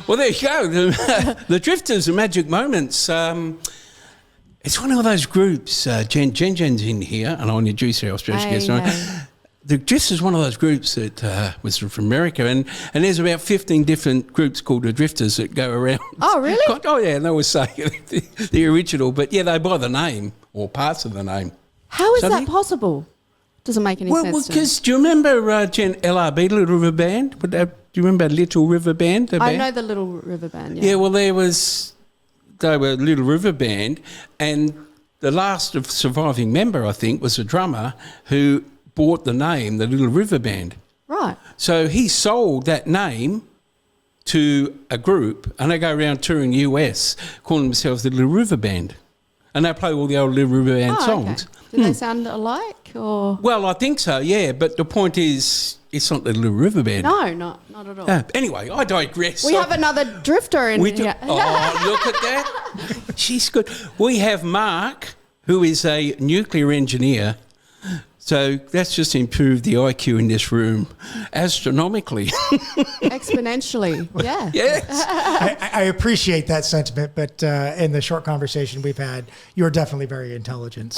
Well, there you go. The Drifters, the Magic Moments. It's one of those groups. Jen's in here, and I'll introduce her. The Drifters is one of those groups that was from America, and there's about 15 different groups called the Drifters that go around. Oh, really? Oh, yeah, and they always say the original, but yeah, they buy the name or parts of the name. How is that possible? Doesn't make any sense. Well, because do you remember Jen LRB, the Little River Band? Do you remember Little River Band? I know the Little River Band. Yeah. Yeah. Well, they were Little River Band, and the last of surviving member, I think, was a drummer who bought the name, the Little River Band. Right. So he sold that name to a group, and they go around touring US, calling themselves the Little River Band, and they play all the old Little River Band songs. Okay. Do they sound alike, or? Well, I think so, yeah. But the point is, it's not the Little River Band. No, not at all. Anyway, I digress. We have another drifter in here. Oh, look at that. She's good. We have Mark, who is a nuclear engineer. So that's just improved the IQ in this room astronomically. Exponentially, yeah. Yes. I appreciate that sentiment, but in the short conversation we've had, you're definitely very intelligent.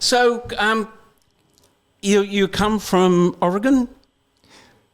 So, you come from Oregon?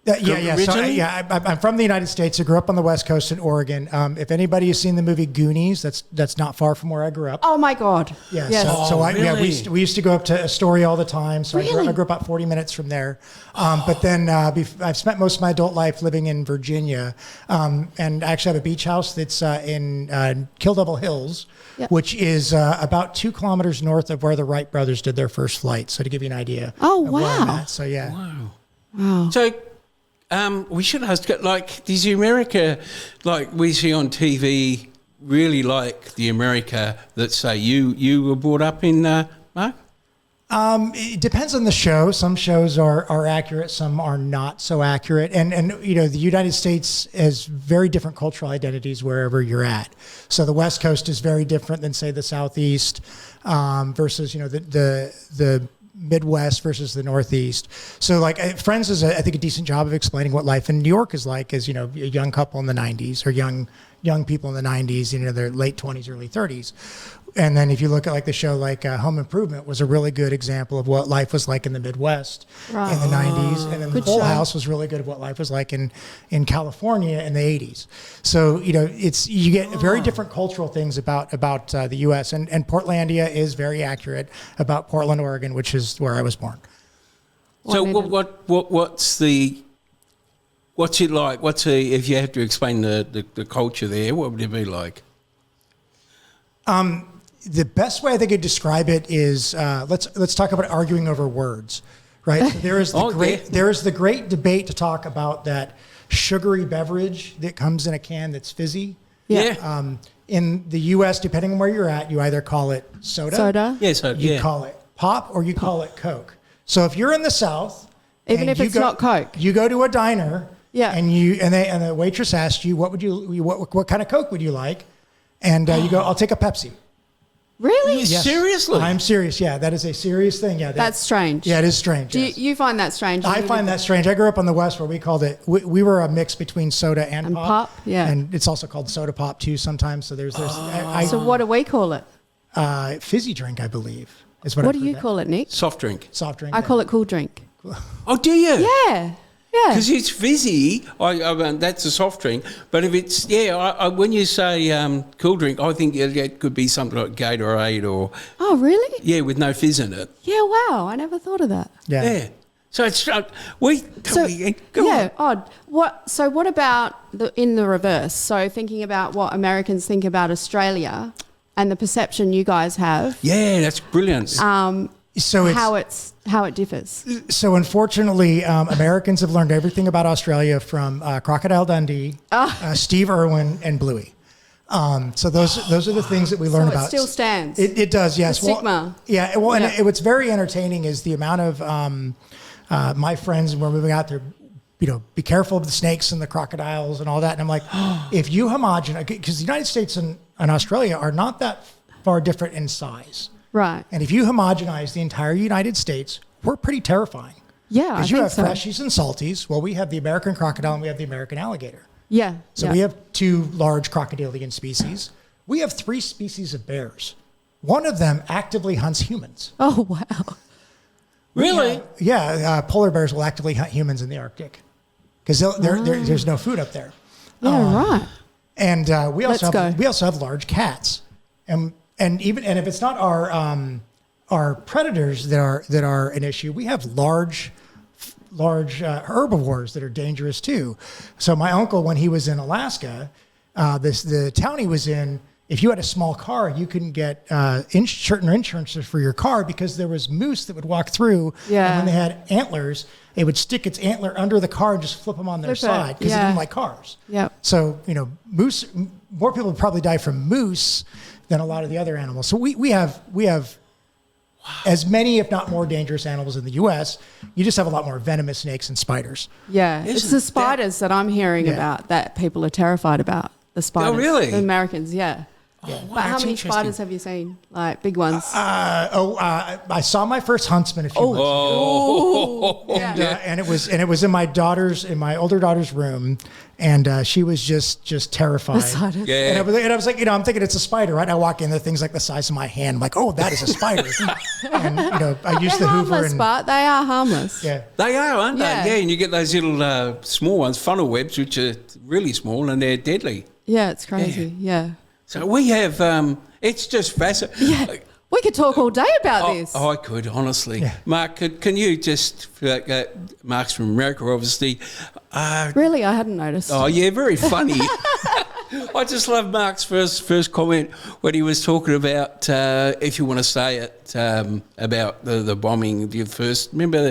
Yeah. So, I'm from the United States. I grew up on the West Coast in Oregon. If anybody has seen the movie Goonies, that's not far from where I grew up. Oh my God! Yeah. Yes. Really? We used to go up to Astoria all the time. So Really? I grew up about 40 minutes from there. But then I've spent most of my adult life living in Virginia, and I actually have a beach house that's in Kill Devil Hills, which is about 2 kilometers north of where the Wright brothers did their first flight. So to give you an idea. Oh, of where I'm wow. at. So yeah. Wow. So. We should ask, does America, like we see on TV, really like the America that, say, you were brought up in, Mark? It depends on the show. Some shows are accurate, some are not so accurate. And the United States has very different cultural identities wherever you're at. So the West Coast is very different than, say, the Southeast, versus, the Midwest versus the Northeast. So Friends does I think a decent job of explaining what life in New York is like as, a young couple in the 90s or young people in the 90s, their late 20s, early 30s. And then if you look at the show Home Improvement was a really good example of what life was like in the Midwest in the 90s. And then Full House was really good of what life was like in California in the 80s. So, you get very different cultural things about the U.S. And Portlandia is very accurate about Portland, Oregon, which is where I was born. So what's it like? If you have to explain the culture there, what would it be like? The best way I think I'd describe it is let's talk about arguing over words, right? So there is the great debate to talk about that sugary beverage that comes in a can that's fizzy. Yeah. In the U.S., depending on where you're at, you either call it soda. Yes, you call it pop, or you call it Coke. So if you're in the South, even if it's not Coke, you go to a diner, yeah, and the waitress asks you what kind of Coke would you like, and you go, I'll take a Pepsi. Really? Yes. Seriously? I'm serious. Yeah, that is a serious thing. Yeah, that's strange. Yeah, it is strange. Do you find that strange? I find that strange. I grew up on the West where we called it. We were a mix between soda and pop. Yeah, and it's also called soda pop too sometimes. So there's. So what do we call it? Fizzy drink, I believe, is what. What do you call it, Nick? Soft drink. Soft drink. I call it cool drink. Oh, do you? Yeah. Yeah. Because it's fizzy, that's a soft drink. But if it's, when you say cool drink, I think it could be something like Gatorade or... Oh, really? Yeah, with no fizz in it. Yeah, wow. I never thought of that. Yeah. So it's... Go on. Odd. What about in the reverse? So thinking about what Americans think about Australia and the perception you guys have. Yeah, that's brilliant. How it differs. So unfortunately, Americans have learned everything about Australia from Crocodile Dundee, Steve Irwin, and Bluey. So those are the things that we learn about. It still stands. It does, yes. The stigma. And what's very entertaining is the amount of my friends, when we're moving out there, be careful of the snakes and the crocodiles and all that. And I'm like, if you homogenize, because the United States and Australia are not that far different in size. Right. And if you homogenize the entire United States, we're pretty terrifying. Yeah, I Because you think have so. freshies and salties. Well, we have the American crocodile and we have the American alligator. Yeah. So we have 2 large crocodilian species. We have 3 species of bears. One of them actively hunts humans. Oh, wow. Really? Yeah, polar bears will actively hunt humans in the Arctic because there's no food up there. Yeah, right. And we also Let's have large cats, and if it's not our predators that are an issue, we have large herbivores that are dangerous too. So my uncle, when he was in Alaska, the town he was in, if you had a small car, you couldn't get certain insurances for your car because there was moose that would walk through. Yeah. And when they had antlers, it would stick its antler under the car and just flip them on their side because it didn't like cars. Yep. So, moose, more people would probably die from moose than a lot of the other animals. So we have as many, if not more dangerous animals in the U.S. You just have a lot more venomous snakes and spiders. Yeah. It's the spiders that I'm hearing Yeah. about that people are terrified about. The spiders. Oh, really? The Americans, yeah. Oh, wow, But how that's many interesting. spiders have you seen? Like big ones? I saw my first huntsman a few months ago. Oh, And it was in my older daughter's room, and she was just terrified. Spiders. Yeah. And I was like, I'm thinking it's a spider, right? I walk in, the thing's like the size of my hand. I'm like, oh, that is a spider. And I used They're the Hoover harmless, and but they are harmless. yeah. They are, aren't Yeah. they? Yeah, and you get those little small ones, funnel webs, which are really small and they're deadly. Yeah, it's crazy. Yeah. So we have, it's just fascinating. Yeah. We could talk all day about this. I could, honestly. Yeah. Mark, can you just, Mark's from America, obviously. Really? I hadn't noticed. Oh, yeah, very funny. I just love Mark's first comment when he was talking about, if you want to say it, about the bombing of your first. Remember?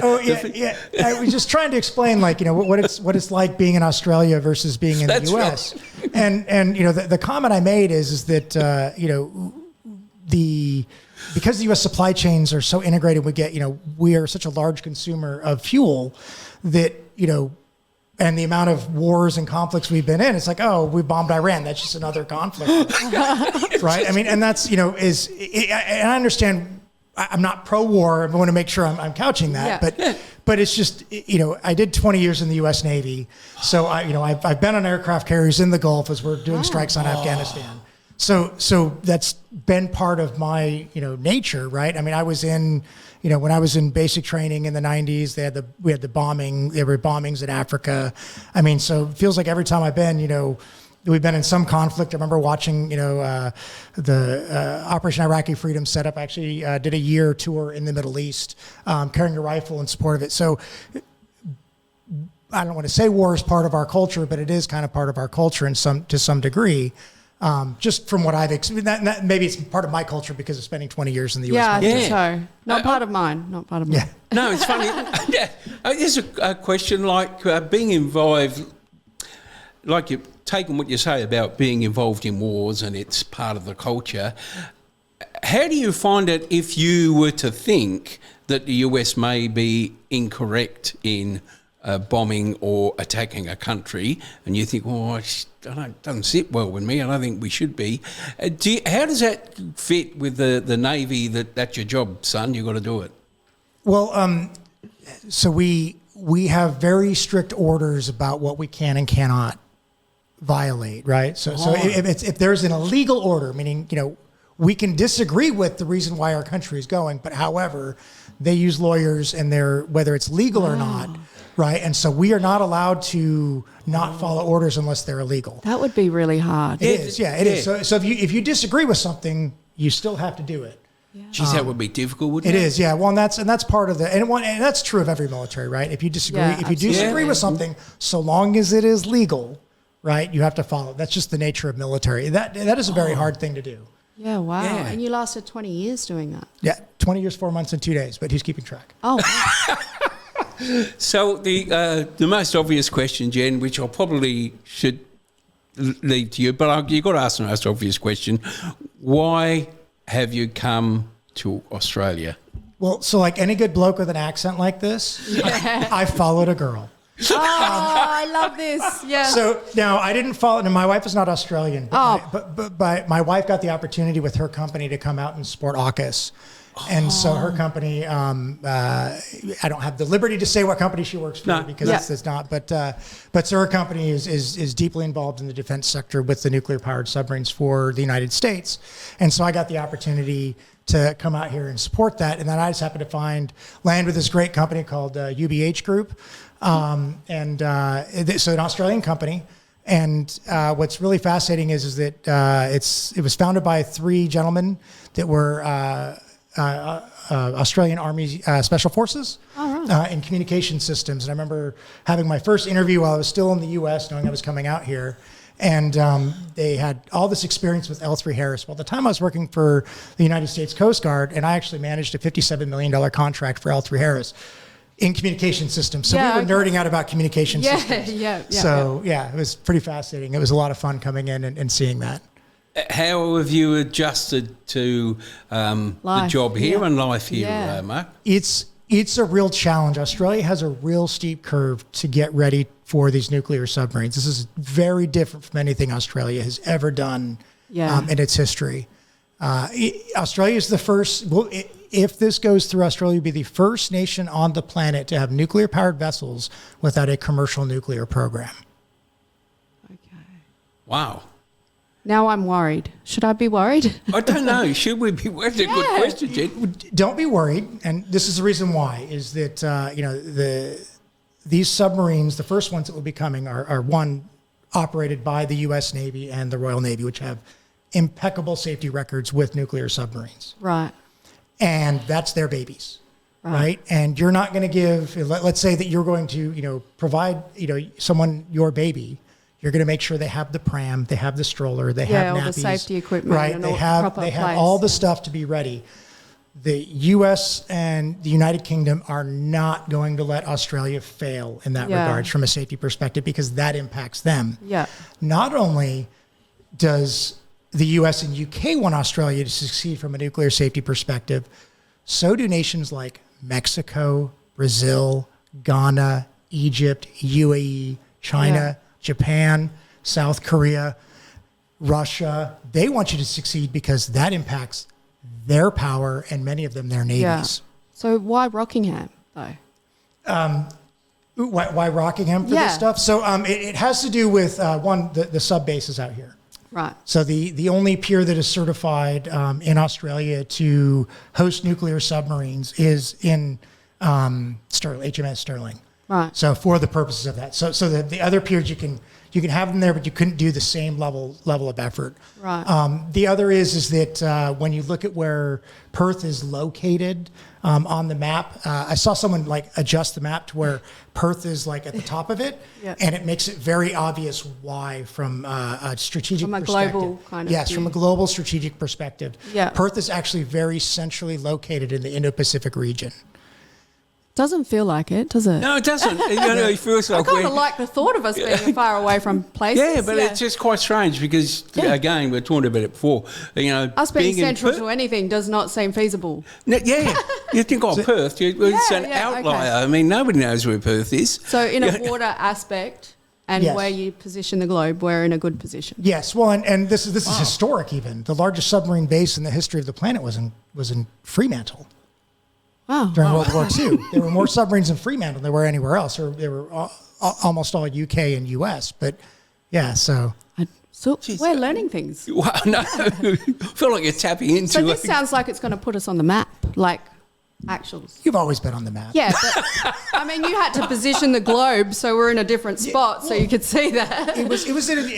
Yeah. I was just trying to explain, what it's like being in Australia versus being in That's the U.S. Right. And the comment I made is that because the U.S. supply chains are so integrated, we are such a large consumer of fuel that and the amount of wars and conflicts we've been in, it's like, oh, we bombed Iran. That's just another conflict, right? I mean, and that's, and I understand I'm not pro-war. I want to make sure I'm couching that, but it's just, I did 20 years in the U.S. Navy. So I've been on aircraft carriers in the Gulf as we're doing strikes on Afghanistan. So that's been part of my, nature, right? I mean, I was in, when I was in basic training in the 90s, we had the bombing, there were bombings in Africa. I mean, so it feels like every time I've been, we've been in some conflict. I remember watching, the Operation Iraqi Freedom setup. Actually did a year tour in the Middle East, carrying a rifle in support of it. So I don't want to say war is part of our culture, but it is kind of part of our culture to some degree. Just from what I've experienced, maybe it's part of my culture because of spending 20 years in the U.S. Yeah, I think Yeah. so. Not part of mine. Not part of mine. Yeah. No, it's funny. Yeah, there's a question like being involved, like you're taking what you say about being involved in wars and it's part of the culture. How do you find it if you were to think that the US may be incorrect in bombing or attacking a country, and you think, it doesn't sit well with me, I don't think we should be. How does that fit with the Navy, that's your job, son, you've got to do it? Well, so we have very strict orders about what we can and cannot violate, right? So if there's an illegal order, meaning, we can disagree with the reason why our country is going, but however, they use lawyers and whether it's legal or not, right? And so we are not allowed to not follow orders unless they're illegal. That would be really hard. It is. So if you disagree with something, you still have to do it. Geez, that would be difficult, wouldn't It it? is, yeah. Well, and that's part of and that's true of every military, right? If you disagree, Yeah, with something, so long as it is legal, right, you have to follow. That's just the nature of military. That is a very hard thing to do. Yeah, wow. Yeah. And you lasted 20 years doing that. Yeah, 20 years, 4 months, and 2 days, but he's keeping track. Oh, So the most obvious question, Jen, which I probably should lead to you, but you've got to ask the most obvious question. Why have you come to Australia? Well, so like any good bloke with an accent like this, I followed a girl. I love this. Yeah. So now I didn't follow. Now my wife is not Australian, but my wife got the opportunity with her company to come out and support AUKUS. And so her company, I don't have the liberty to say what company she works for because it's not. But so her company is deeply involved in the defense sector with the nuclear-powered submarines for the United States. And so I got the opportunity to come out here and support that. And then I just happened to land with this great company called UBH Group. So an Australian company. And what's really fascinating is that it was founded by 3 gentlemen that were Australian Army Special Forces in communication systems. And I remember having my first interview while I was still in the U.S., knowing I was coming out here. And they had all this experience with L3 Harris. Well, at the time I was working for the United States Coast Guard, and I actually managed a $57 million contract for L3 Harris in communication systems. So we were nerding out about communication systems. So it was pretty fascinating. It was a lot of fun coming in and seeing that. How have you adjusted to the job here and life here, Mark? It's a real challenge. Australia has a real steep curve to get ready for these nuclear submarines. This is very different from anything Australia has ever done in its history. Australia is the first. If this goes through, Australia will be the first nation on the planet to have nuclear-powered vessels without a commercial nuclear program. Okay. Wow. Now I'm worried. Should I be worried? I don't know. Should we be worried? That's a good question, Jen. Don't be worried. And this is the reason why, is that, these submarines, the first ones that will be coming are one operated by the U.S. Navy and the Royal Navy, which have impeccable safety records with nuclear submarines. Right. And that's their babies. Right. And you're not going to give, let's say that you're going to, provide, someone your baby. You're going to make sure they have the pram, they have the stroller, they have nappies. All the safety equipment. Right. And they have all the stuff to be ready. The U.S. and the United Kingdom are not going to let Australia fail in that regard from a safety perspective, because that impacts them. Yeah. Not only does the U.S. and U.K. want Australia to succeed from a nuclear safety perspective, so do nations like Mexico, Brazil, Ghana, Egypt, UAE, China, Japan, South Korea, Russia. They want you to succeed because that impacts their power and many of them their navies. Yeah. So why Rockingham, though? Why Rockingham for this stuff? So it has to do with, the sub bases out here. Right. So the only pier that is certified in Australia to host nuclear submarines is in Stirling, HMS Stirling. Right. So for the purposes of that, so the other piers you can have them there, but you couldn't do the same level of effort. Right. The other is that when you look at where Perth is located on the map, I saw someone adjust the map to where Perth is at the top of it, and it makes it very obvious why from a strategic perspective. From a global kind of Yes, view. from a global strategic perspective. Yeah. Perth is actually very centrally located in the Indo-Pacific region. Doesn't feel like it, does it? No, it doesn't. It feels like I kind of like the thought of us being far away from places. Yeah, but it's just quite strange because, again, we talked about it before. Us being central to anything does not seem feasible. No, you think, Perth, it's an outlier. Okay. I mean, nobody knows where Perth is. So in a water aspect and where you position the globe, we're in a good position. Yes, well, and this is historic even. The largest submarine base in the history of the planet was in Fremantle. Wow. During World War II. There were more submarines in Fremantle than there were anywhere else. They were almost all UK and US. But, so we're learning things. Wow, no. I feel like you're tapping into So this sounds like it's going to put us on the map, like actuals. You've always been on the map. Yeah, but, I mean, you had to position the globe so we're in a different spot so you could see that. It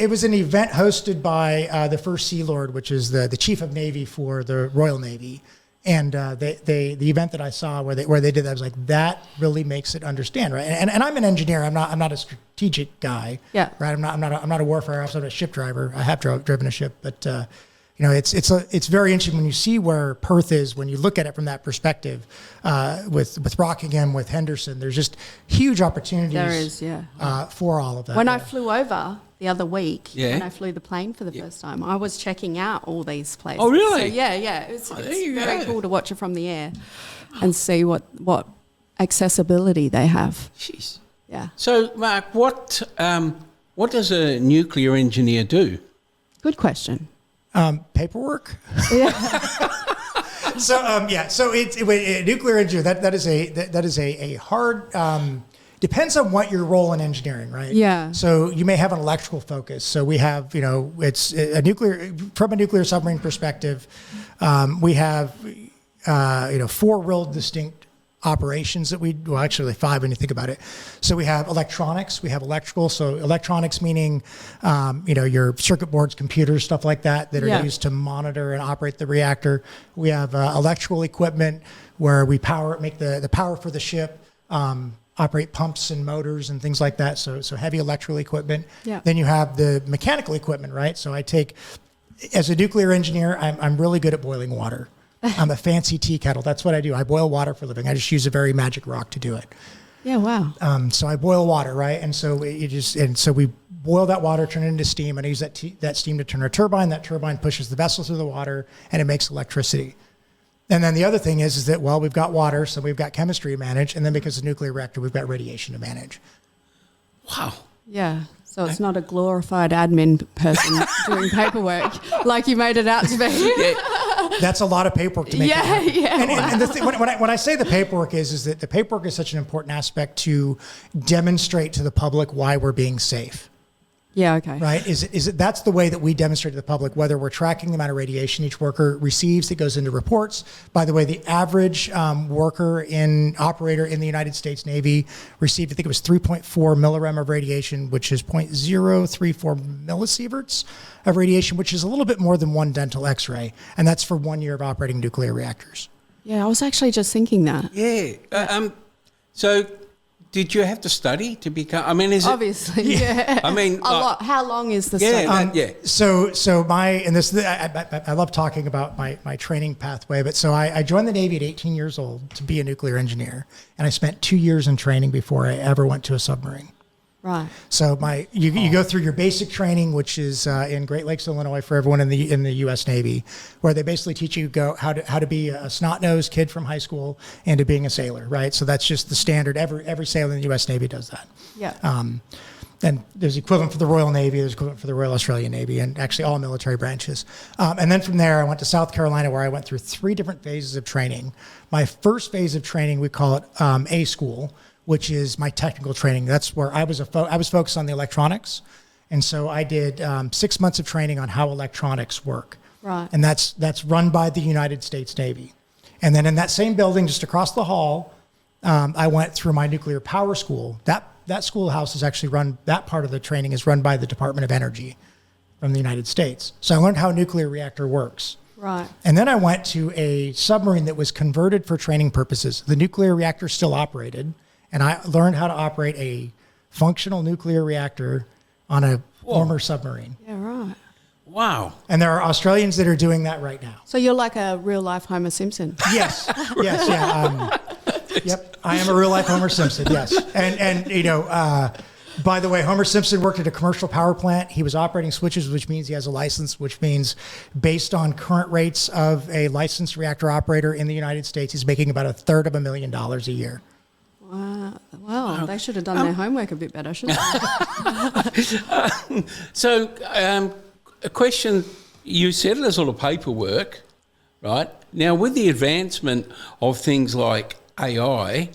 was an event hosted by the First Sea Lord, which is the Chief of Navy for the Royal Navy. And the event that I saw where they did that, I was like, that really makes it understand, right? And I'm an engineer. I'm not a strategic guy. Yeah. Right. I'm not a warfare officer. I'm a ship driver. I have driven a ship, but it's very interesting when you see where Perth is when you look at it from that perspective. With Rockingham, with Henderson, there's just huge opportunities. There is, for all of that. When I flew over the other week, when I flew the plane for the first time, I was checking out all these places. Oh, really? So, it's very cool to watch it from the air and see what accessibility they have. Jeez. Yeah. So, Mark, what does a nuclear engineer do? Good question. Paperwork. So it's a nuclear engineer. That is a hard. Depends on what your role in engineering, right? Yeah. So you may have an electrical focus. So we have, it's a nuclear from a nuclear submarine perspective. We have, 4 real distinct operations that actually 5 when you think about it. So we have electronics, we have electrical. So electronics meaning, your circuit boards, computers, stuff like that are used to monitor and operate the reactor. We have electrical equipment where we make the power for the ship, operate pumps and motors and things like that. So heavy electrical equipment. Yeah. Then you have the mechanical equipment, right? So as a nuclear engineer, I'm really good at boiling water. I'm a fancy tea kettle. That's what I do. I boil water for a living. I just use a very magic rock to do it. Yeah, wow. So I boil water, right? And so we boil that water, turn it into steam, and I use that steam to turn a turbine. That turbine pushes the vessel through the water, and it makes electricity. And then the other thing is that, we've got water, so we've got chemistry to manage, and then because of the nuclear reactor, we've got radiation to manage. Wow. Yeah. So it's not a glorified admin person doing paperwork like you made it out to be. Yeah. That's a lot of paperwork to make. And the thing, when I say the paperwork is that the paperwork is such an important aspect to demonstrate to the public why we're being safe. Yeah, okay. Right? That's the way that we demonstrate to the public whether we're tracking the amount of radiation each worker receives that goes into reports. By the way, the average operator in the United States Navy received, I think it was 3.4 millirem of radiation, which is 0.034 millisieverts of radiation, which is a little bit more than 1 dental x-ray. And that's for 1 year of operating nuclear reactors. Yeah, I was actually just thinking that. Yeah. So did you have to study to become? I mean, is it obviously? Yeah. I mean, a lot. How long is the study? I love talking about my training pathway. But so I joined the Navy at 18 years old to be a nuclear engineer, and I spent 2 years in training before I ever went to a submarine. Right. So you go through your basic training, which is in Great Lakes, Illinois, for everyone in the U.S. Navy, where they basically teach you how to be a snot-nosed kid from high school into being a sailor, right? So that's just the standard. Every sailor in the U.S. Navy does that. Yeah. And there's equivalent for the Royal Navy, there's equivalent for the Royal Australian Navy, and actually all military branches. And then from there, I went to South Carolina, where I went through 3 different phases of training. My first phase of training, we call it A School, which is my technical training. That's where I was focused on the electronics. And so I did 6 months of training on how electronics work. Right. And that's run by the United States Navy. And then in that same building, just across the hall, I went through my nuclear power school. That schoolhouse is actually that part of the training is run by the Department of Energy from the United States. So I learned how a nuclear reactor works. Right. And then I went to a submarine that was converted for training purposes. The nuclear reactor still operated, and I learned how to operate a functional nuclear reactor on a former submarine. Yeah, right. Wow. And there are Australians that are doing that right now. So you're like a real-life Homer Simpson. Yes. Yes. Yeah. Yep. I am a real-life Homer Simpson. Yes. And by the way, Homer Simpson worked at a commercial power plant. He was operating switches, which means he has a license, which means based on current rates of a licensed reactor operator in the United States, he's making about $350,000 a year. Wow. Well, they should have done their homework a bit better, shouldn't they? So, a question, you said there's a lot of paperwork, right? Now, with the advancement of things like AI,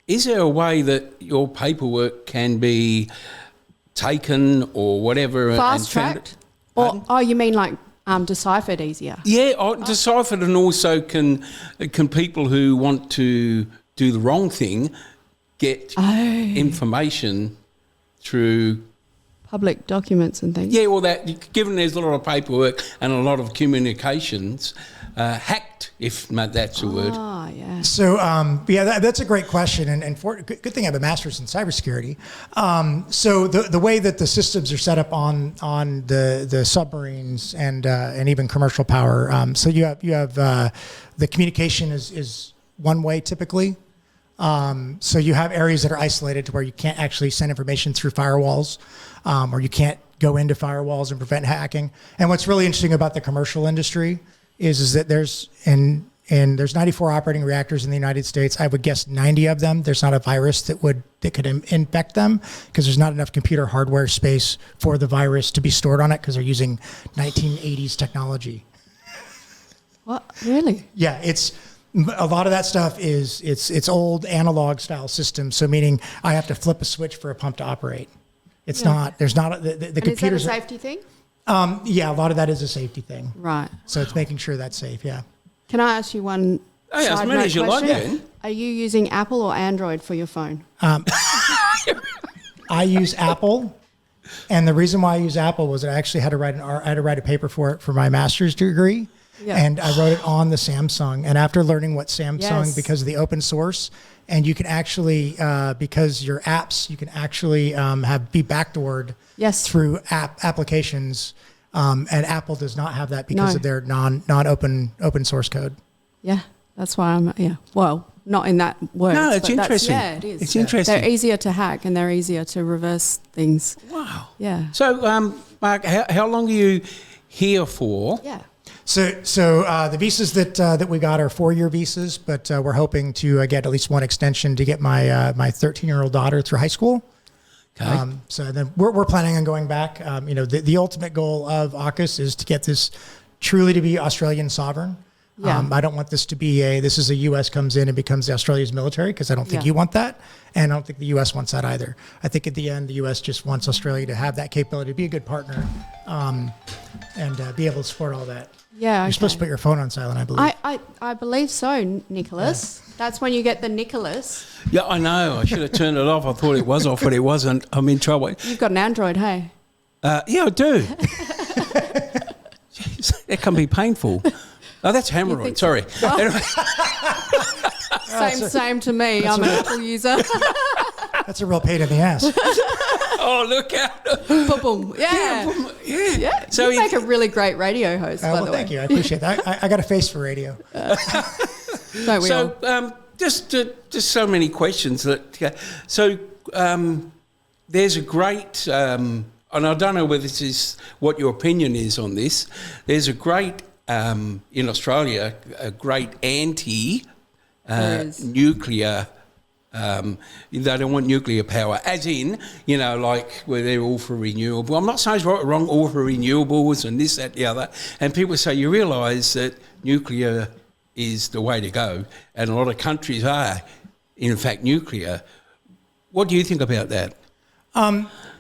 is there a way that your paperwork can be taken or whatever? Fast-tracked? You mean like deciphered easier? Yeah, deciphered, and also can people who want to do the wrong thing get information through public documents and things? Yeah, well, given there's a lot of paperwork and a lot of communications, hacked, if that's a word. Oh, yeah. So, that's a great question. And good thing I have a master's in cybersecurity. So the way that the systems are set up on the submarines and even commercial power, so you have the communication is one way typically. So you have areas that are isolated to where you can't actually send information through firewalls, or you can't go into firewalls and prevent hacking. And what's really interesting about the commercial industry is that there's 94 operating reactors in the United States. I would guess 90 of them, there's not a virus that could infect them, because there's not enough computer hardware space for the virus to be stored on it, because they're using 1980s technology. What? Really? Yeah, it's a lot of that stuff is it's old analog style systems. So meaning I have to flip a switch for a pump to operate. It's not. There's not the And computers. is that a safety thing? Yeah, a lot of that is a safety thing. Right. So it's making sure that's safe. Yeah. Can I ask you one Hey, as side many note as you like, question? Ben. Are you using Apple or Android for your phone? I use Apple, and the reason why I use Apple was I actually had to write a paper for it for my master's degree, and I wrote it on the Samsung. And after learning what Samsung, because of the open source, and you can actually because your apps, you can actually be backdoored through applications, and Apple does not have that because of their non-open source code. Yeah, that's why well, not in that word. No, it's interesting. Yeah, it is. It's interesting. They're easier to hack and they're easier to reverse things. Wow. Yeah. So, Mark, how long are you here for? Yeah. So the visas that we got are 4-year visas, but we're hoping to get at least one extension to get my 13-year-old daughter through high school. Okay. So then we're planning on going back. The ultimate goal of AUKUS is to get this truly to be Australian sovereign. Yeah. I don't want this to be this is a U.S. comes in and becomes Australia's military, because I don't think you want that. And I don't think the U.S. wants that either. I think at the end, the U.S. just wants Australia to have that capability, to be a good partner, and be able to support all that. Yeah. You're supposed to put your phone on silent, I believe. I believe so, Nicholas. Yeah. That's when you get the Nicholas. Yeah, I know. I should have turned it off. I thought it was off, but it wasn't. I'm in trouble. You've got an Android, hey? Yeah, I do. Jeez, that can be painful. Oh, that's hemorrhoid. Sorry. Anyway. Same to me. I'm an Apple user. That's a real pain in the ass. Oh, look out. Boom, boom. Yeah. Yeah. So you make a really great radio host, by the way. Thank you. I appreciate that. I got a face for radio. Don't we all? So, just so many questions so there's a great, and I don't know whether this is what your opinion is on this. There's a great, in Australia, a great anti-nuclear. They don't want nuclear power, as in, like where they're all for renewable. I'm not saying it's right or wrong, all for renewables and this, that, the other. And people say, you realise that nuclear is the way to go, and a lot of countries are, in fact, nuclear. What do you think about that?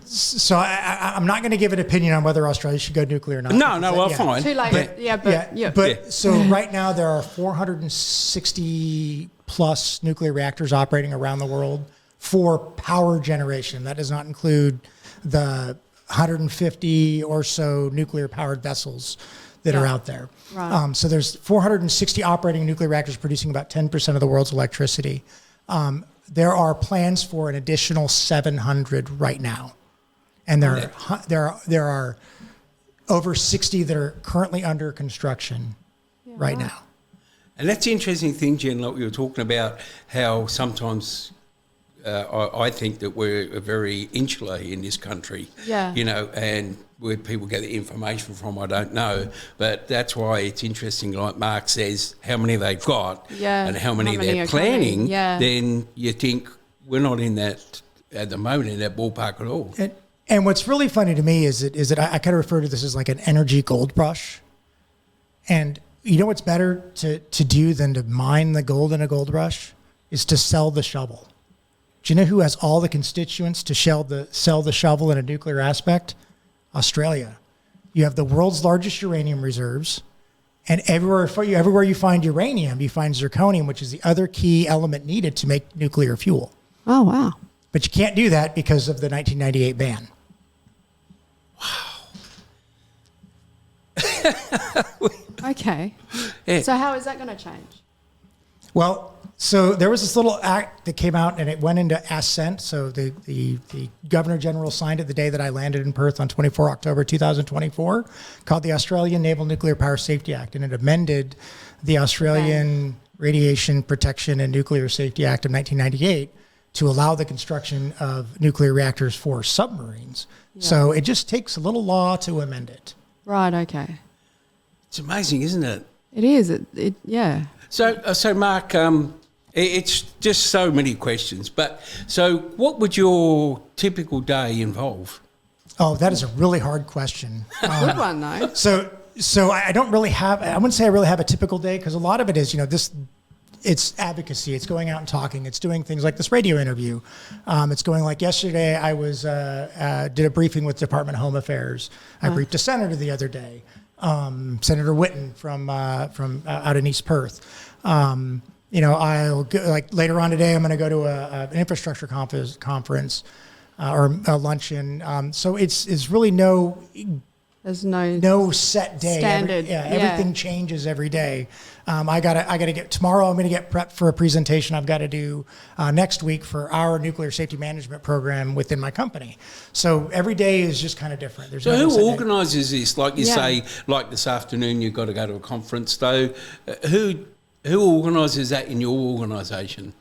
So I'm not going to give an opinion on whether Australia should go nuclear or not. No, fine. Too late. So right now there are 460 plus nuclear reactors operating around the world for power generation. That does not include the 150 or so nuclear powered vessels that are out there. Right. So there's 460 operating nuclear reactors producing about 10% of the world's electricity. There are plans for an additional 700 right now. And there are over 60 that are currently under construction right now. And that's the interesting thing, Jen, like we were talking about, how sometimes I think that we're very insular in this country. Yeah. And where people get the information from, I don't know. But that's why it's interesting, like Mark says, how many they've got and how many they're planning. Then you think we're not in that, at the moment, in that ballpark at all. And what's really funny to me is that I kind of refer to this as like an energy gold rush. And you know what's better to do than to mine the gold in a gold rush? Is to sell the shovel. Do you know who has all the constituents to sell the shovel in a nuclear aspect? Australia. You have the world's largest uranium reserves, and everywhere you find uranium, you find zirconium, which is the other key element needed to make nuclear fuel. Oh, wow. But you can't do that because of the 1998 ban. Wow. Okay. Yeah. So how is that going to change? Well, so there was this little act that came out and it went into assent. So the Governor General signed it the day that I landed in Perth on 24 October 2024, called the Australian Naval Nuclear Power Safety Act. And it amended the Australian Radiation Protection and Nuclear Safety Act of 1998 to allow the construction of nuclear reactors for submarines. Yeah. So it just takes a little law to amend it. Right, okay. It's amazing, isn't it? It is. Yeah. So Mark, it's just so many questions. But so what would your typical day involve? Oh, that is a really hard question. Good one, though. So So I don't really have, I wouldn't say I really have a typical day, because a lot of it is, it's advocacy. It's going out and talking. It's doing things like this radio interview. It's going like yesterday, I was did a briefing with Department of Home Affairs. I briefed a senator the other day, Senator Whitten from out in East Perth. I'll go, like later on today, I'm going to go to an infrastructure conference or a luncheon. So it's really there's no set day. Standard. Everything changes every day. I gotta get tomorrow. I'm gonna get prepped for a presentation I've got to do next week for our nuclear safety management program within my company. So every day is just kind of different. So who organises this? Like you say, like this afternoon, you've got to go to a conference. Though, who organises that in your organisation?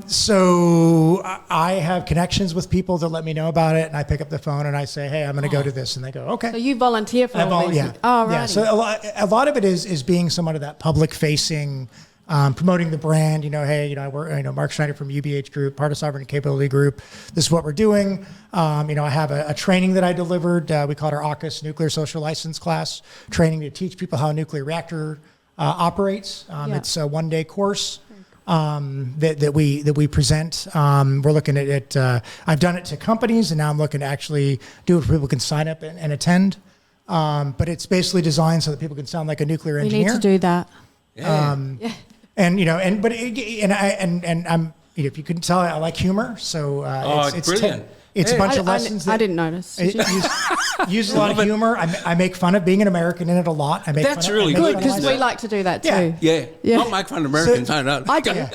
So I have connections with people that let me know about it, and I pick up the phone and I say, "Hey, I'm going to go to this," and they go, "Okay." So you volunteer for all these? Yeah. Oh, right. Yeah. So a lot of it is being somewhat of that public facing, promoting the brand. I work. Mark Schneider from UBH Group, part of Sovereign Capability Group. This is what we're doing. I have a training that I delivered. We call it our AUKUS Nuclear Social License class training to teach people how a nuclear reactor operates. It's a 1-day course. That we present. We're looking at I've done it to companies, and now I'm looking to actually do it where people can sign up and attend. But it's basically designed so that people can sound like a nuclear engineer. We need to do that. I'm if you couldn't tell, I like humor. So it's brilliant. It's a bunch of lessons. I didn't notice. Use a lot of humor. I make fun of being an American in it a lot. That's really good, because we like to do that too. Yeah. Not make fun of Americans. No. I do.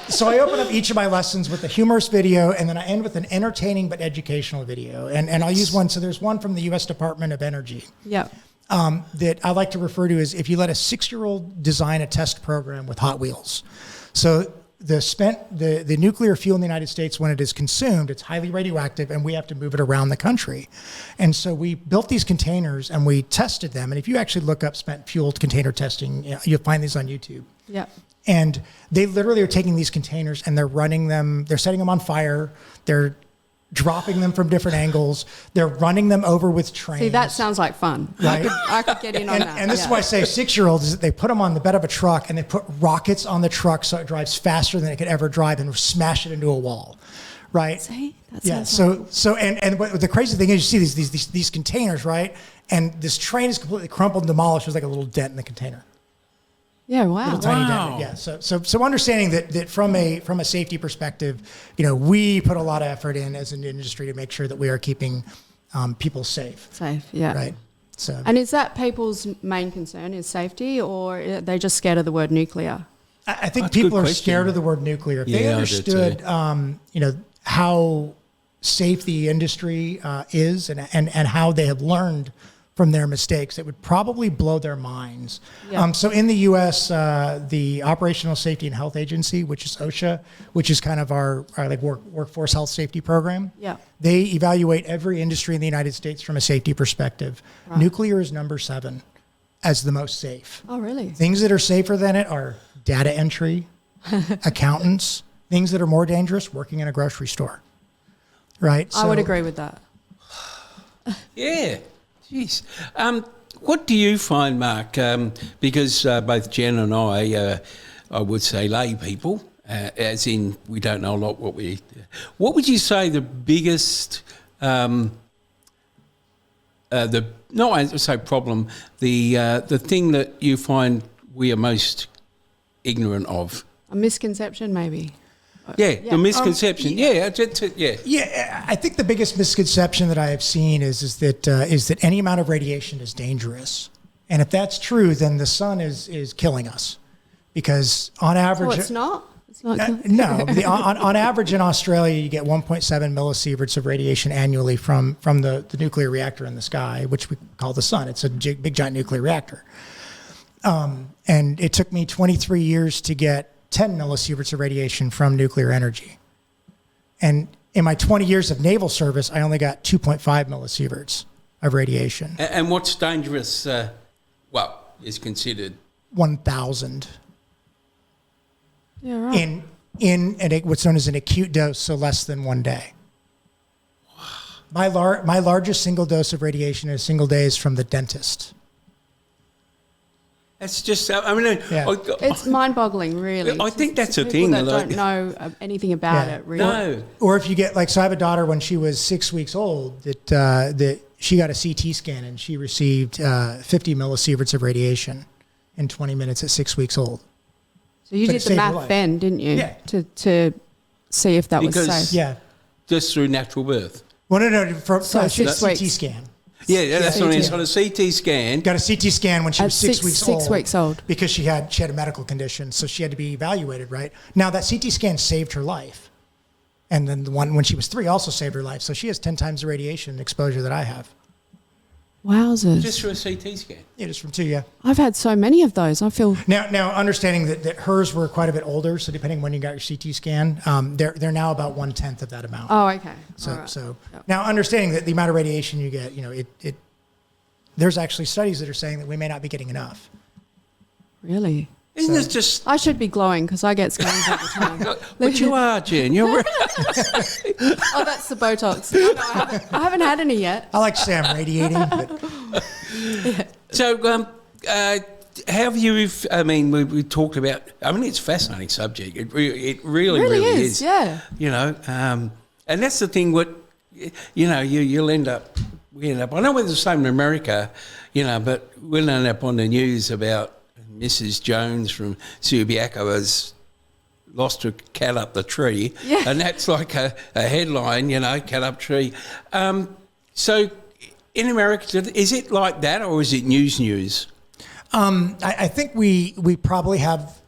So I open up each of my lessons with a humorous video, and then I end with an entertaining but educational video. And I'll use one. So there's one from the U.S. Department of Energy. Yeah. That I like to refer to as if you let a 6-year-old design a test program with Hot Wheels. So the nuclear fuel in the United States, when it is consumed, it's highly radioactive, and we have to move it around the country. And so we built these containers and we tested them. And if you actually look up spent fuel container testing, you'll find these on YouTube. Yeah. And they literally are taking these containers and they're running them, they're setting them on fire, they're dropping them from different angles, they're running them over with trains. See, that sounds like fun. Right? I could get in on that. And this is why I say 6-year-olds is that they put them on the bed of a truck and they put rockets on the truck so it drives faster than it could ever drive and smash it into a wall. Right? See? That Yeah. sounds So what the crazy thing is, you see these containers, right? And this train is completely crumpled and demolished. There's like a little dent in the container. Yeah, wow. Little tiny dent. Yeah. So understanding that from a safety perspective, we put a lot of effort in as an industry to make sure that we are keeping people safe. Safe, yeah. Right. So. And is that people's main concern, is safety, or are they just scared of the word nuclear? I think That's a people good are scared of the word nuclear. If they I do understood, how safe the industry is and how they have learned from their mistakes, it would probably blow their minds. Yeah. So in the U.S., the Operational Safety and Health Agency, which is OSHA, which is kind of our like workforce health safety program, Yeah. they evaluate every industry in the United States from a safety perspective. Right. Nuclear is number 7 as the most safe. Oh, really? Things that are safer than it are data entry, accountants. Things that are more dangerous, working in a grocery store. Right? I would agree with that. Yeah. Jeez. What do you find, Mark? Because both Jen and I would say lay people, as in we don't know a lot what would you say the biggest, the thing that you find we are most ignorant of? A misconception, maybe. Yeah, the misconception. Yeah, I think the biggest misconception that I have seen is that any amount of radiation is dangerous, and if that's true, then the sun is killing us, because on average, Oh, it's not. It's not. no. On average in Australia, you get 1.7 millisieverts of radiation annually from the nuclear reactor in the sky, which we call the sun. It's a big giant nuclear reactor, and it took me 23 years to get 10 millisieverts of radiation from nuclear energy. And in my 20 years of naval service, I only got 2.5 millisieverts of radiation. And what's dangerous, is considered? 1,000. Yeah, right. In what's known as an acute dose, so less than 1 day. My largest single dose of radiation in a single day is from the dentist. That's just, I mean, It's mind-boggling, really. I think that's a people thing. that don't know anything about it, really. No. Or if you get, like, so I have a daughter when she was 6 weeks old that she got a CT scan and she received 50 millisieverts of radiation in 20 minutes at 6 weeks old. So you did the math then, didn't you? Yeah. To see if that was Because- safe. Yeah. Just through natural birth. Well, no, from So a 6 CT weeks. scan. Yeah, that's what I mean. CT. It's got a CT scan. Got a CT scan when she At was 6 weeks old. 6 weeks old. Because she had a medical condition, so she had to be evaluated, right? Now, that CT scan saved her life. And then the one when she was 3 also saved her life. So she has 10 times the radiation exposure that I have. Wowzers. Just through a CT scan. Yeah, just from 2, yeah. I've had so many of those. I feel... Now understanding that hers were quite a bit older, so depending when you got your CT scan, they're now about 1/10 of that amount. Oh, okay. So, All right. so Yep. now understanding that the amount of radiation you get, there's actually studies that are saying that we may not be getting enough. Really? Isn't it just... I should be glowing because I get scans all the time. But you are, Jen. You're... Oh, that's the Botox. No, I haven't had any yet. I like to say I'm radiating, but So, how have you... I mean, we talked about... I mean, it's a fascinating subject. It really is. Yeah. You know, and that's the thing. What you'll end up. We end up. I know we're the same in America, but we'll end up on the news about Mrs. Jones from Subiaco has lost her cat up the tree, and that's like a headline. Cat up tree. So, in America, is it like that, or is it news? I think we probably have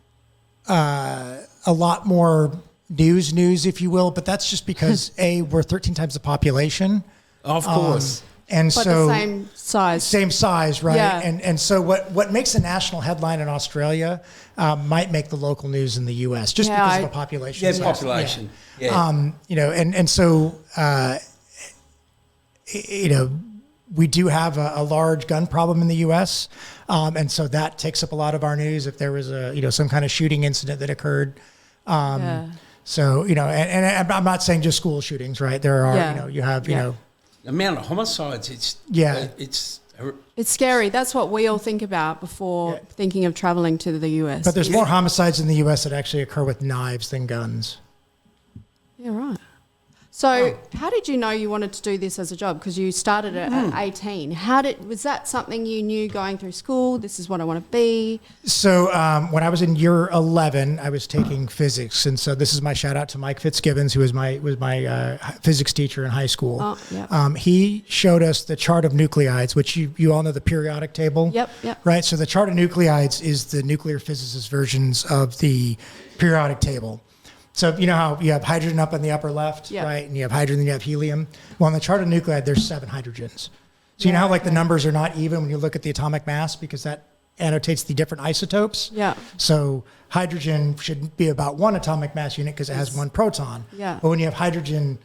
a lot more news, if you will, but that's just because we're 13 times the population. Of course. And But so the same size. same size, right? Yeah. And so what makes a national headline in Australia might make the local news in the U.S. just because of the population. Yeah, size. population. Yeah. And so we do have a large gun problem in the U.S. And so that takes up a lot of our news. If there was some kind of shooting incident that occurred. So and I'm not saying just school shootings, right? There are you have the amount of homicides. It's scary. That's what we all think about before thinking of traveling to the US. But there's more homicides in the U.S. that actually occur with knives than guns. Yeah, right. So how did you know you wanted to do this as a job? Because you started it at 18. Was that something you knew going through school? This is what I want to be? So when I was in year 11, I was taking physics. And so this is my shout out to Mike Fitzgibbons, who was my physics teacher in high school. Oh, yep. He showed us the chart of nuclides, which you all know the periodic table. Yep. Right. So the chart of nuclides is the nuclear physicist versions of the periodic table. So you know how you have hydrogen up in the upper left, right? And you have hydrogen, and you have helium. Well, in the chart of nuclide, there's 7 hydrogens. So you know how the numbers are not even when you look at the atomic mass because that annotates the different isotopes. Yeah. So hydrogen should be about 1 atomic mass unit because it has 1 proton. Yeah. But when you have hydrogen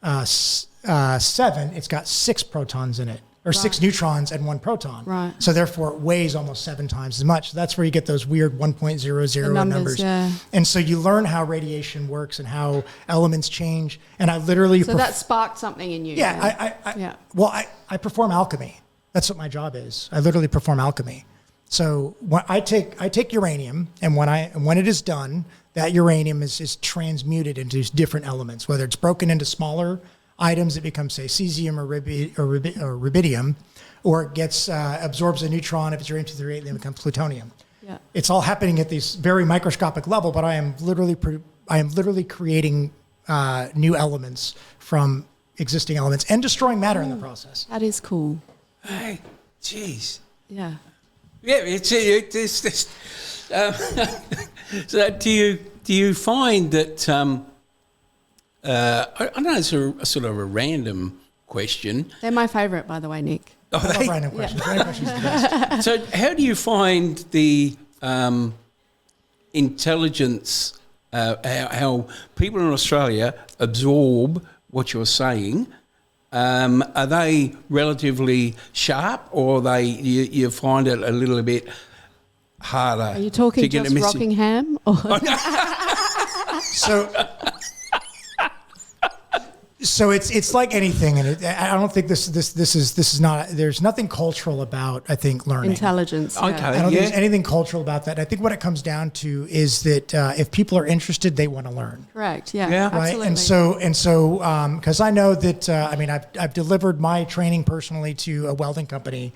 7, it's got 6 protons in it. Or 6 neutrons and 1 proton. Right. So therefore it weighs almost 7 times as much. So that's where you get those weird 1.00 numbers. Yeah. And so you learn how radiation works and how elements change. And I literally... So that sparked something in you. Yeah. Well, I perform alchemy. That's what my job is. I literally perform alchemy. So when I take uranium, and when it is done, that uranium is transmuted into these different elements, whether it's broken into smaller items that become, say, cesium or rubidium, or it gets absorbs a neutron if it's uranium-238, then it becomes plutonium. Yeah. It's all happening at this very microscopic level, but I am literally creating new elements from existing elements and destroying matter in the process. That is cool. hey, jeez. Yeah. Yeah, it's so do you find that? I know it's a sort of a random question. They're my favourite, by the way, Nick. I love random questions. Random questions are the best. So how do you find the intelligence, how people in Australia absorb what you're saying? Are they relatively sharp, or you find it a little bit harder? Are you talking to get just Rockingham? Or? So it's like anything, and I don't think this is not. There's nothing cultural about, I think, learning. Intelligence. Okay. Yeah. I don't think there's anything cultural about that. I think what it comes down to is that if people are interested, they want to learn. Correct. Yeah. Yeah. Right. Absolutely. And so because I know that I've delivered my training personally to a welding company,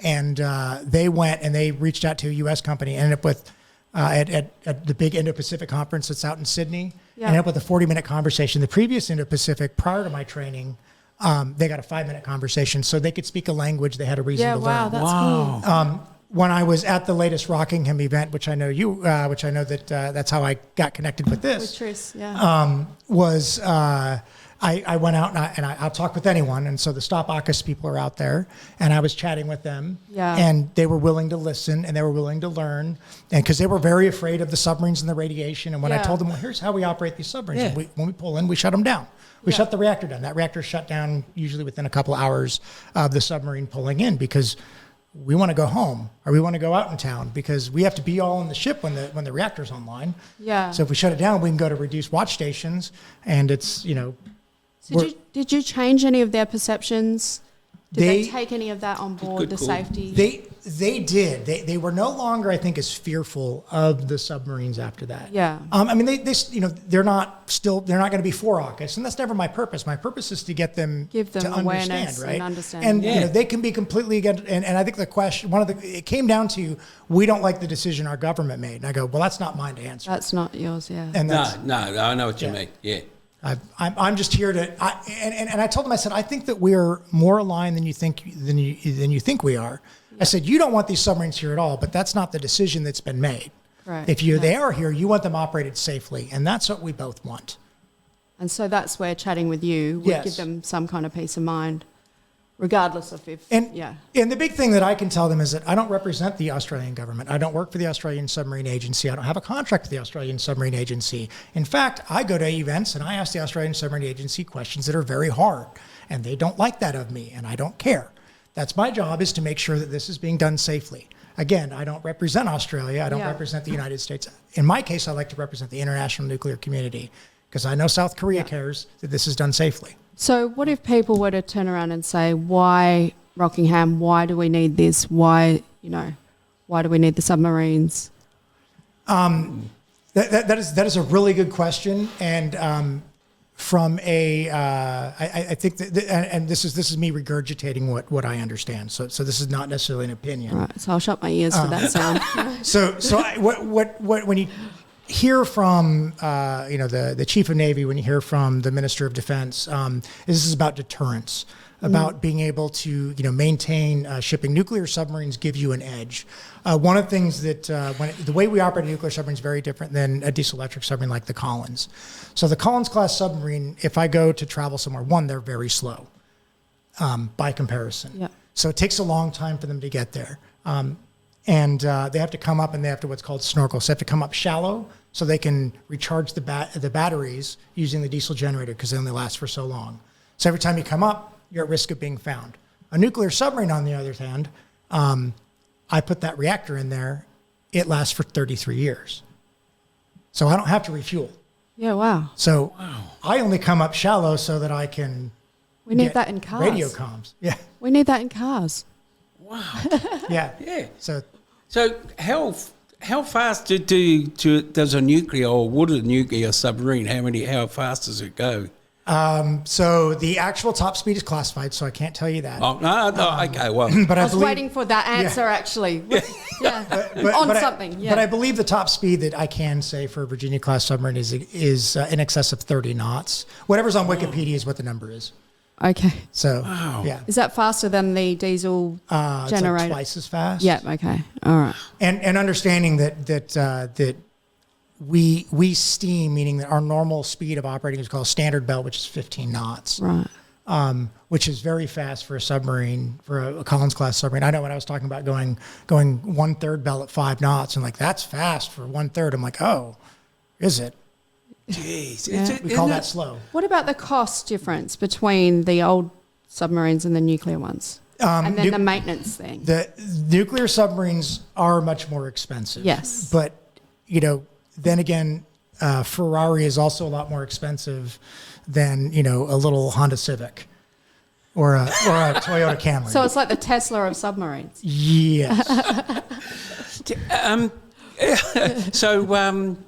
and they went and they reached out to a U.S. company, ended up with at the big Indo-Pacific conference that's out in Sydney. Yeah. Ended up with a 40-minute conversation. The previous Indo-Pacific, prior to my training, they got a 5-minute conversation, so they could speak a language they had a reason to learn. Wow, that's cool. When I was at the latest Rockingham event, which I know that that's how I got connected with this. With Tris, yeah. I went out and I'll talk with anyone. And so the Stop AUKUS people are out there, and I was chatting with them. Yeah. And they were willing to listen, and they were willing to learn. And because they were very afraid of the submarines and the radiation. And when I told them, well, here's how we operate these submarines. Yeah. And when we pull in, we shut them down. We shut the reactor down. That reactor shut down usually within a couple of hours of the submarine pulling in, because we want to go home, or we want to go out in town, because we have to be all in the ship when the reactor's online. Yeah. So if we shut it down, we can go to reduced watch stations, and it's, So did you change any of their perceptions? Did they take any of that on board, the safety? They did. They were no longer, I think, as fearful of the submarines after that. Yeah. I mean, they're not going to be for AUKUS, and that's never my purpose. My purpose is to get them Give them to awareness understand, right? and understand. And they can be completely against. And I think the question, it came down to, we don't like the decision our government made. And I go, well, that's not mine to answer. That's not yours, yeah. And No, I know what you mean. Yeah. I'm just here to, and I told them, I said, I think that we're more aligned than you think we are. Yeah. I said, you don't want these submarines here at all, but that's not the decision that's been made. Right. If they are here, you want them operated safely, and that's what we both want. And so that's where chatting with you would give them some kind of peace of mind, regardless of And the big thing that I can tell them is that I don't represent the Australian government. I don't work for the Australian Submarine Agency. I don't have a contract with the Australian Submarine Agency. In fact, I go to events and I ask the Australian Submarine Agency questions that are very hard, and they don't like that of me, and I don't care. That's my job, is to make sure that this is being done safely. Again, I don't represent Australia. I don't represent the United States. In my case, I like to represent the international nuclear community, because I know South Korea cares that this is done safely. So what if people were to turn around and say, why Rockingham? Why do we need this? Why do we need the submarines? That is a really good question. And from I think that, and this is me regurgitating what I understand. So this is not necessarily an opinion. Right. So I'll shut my ears for that sound. When you hear from the Chief of Navy, when you hear from the Minister of Defense, this is about deterrence, about being able to maintain shipping. Nuclear submarines give you an edge. One of the things that the way we operate a nuclear submarine is very different than a diesel electric submarine like the Collins. So the Collins class submarine, if I go to travel somewhere, they're very slow by comparison. Yeah. So it takes a long time for them to get there. And they have to come up, and they have to what's called snorkel. So they have to come up shallow so they can recharge the batteries using the diesel generator, because they only last for so long. So every time you come up, you're at risk of being found. A nuclear submarine, on the other hand, I put that reactor in there, it lasts for 33 years. So I don't have to refuel. Yeah, wow. So I only come up shallow so that I can We need that in cars. Radio comms. Yeah. We need that in cars. Wow. Yeah. Yeah. So how fast does a nuclear, or would a nuclear submarine, how fast does it go? So the actual top speed is classified, so I can't tell you that. Oh, no, okay, well. But I was waiting for that answer, actually. Yeah. But I believe the top speed that I can say for a Virginia class submarine is in excess of 30 knots. Whatever's on Wikipedia is what the number is. Okay. So, wow. Is that faster than the diesel generator? It's like twice as fast. Yeah, okay. All right. And understanding that we steam, meaning that our normal speed of operating is called standard belt, which is 15 knots. Right. Which is very fast for a submarine, for a Collins class submarine. I know when I was talking about going 1/3 belt at 5 knots, and that's fast for 1/3. I'm like, oh, is it? Jeez. Yeah. We call that slow. What about the cost difference between the old submarines and the nuclear ones? And then the maintenance thing. The nuclear submarines are much more expensive. Yes. But, then again, Ferrari is also a lot more expensive than, a little Honda Civic or a Toyota Camry. So it's like the Tesla of submarines. Yes.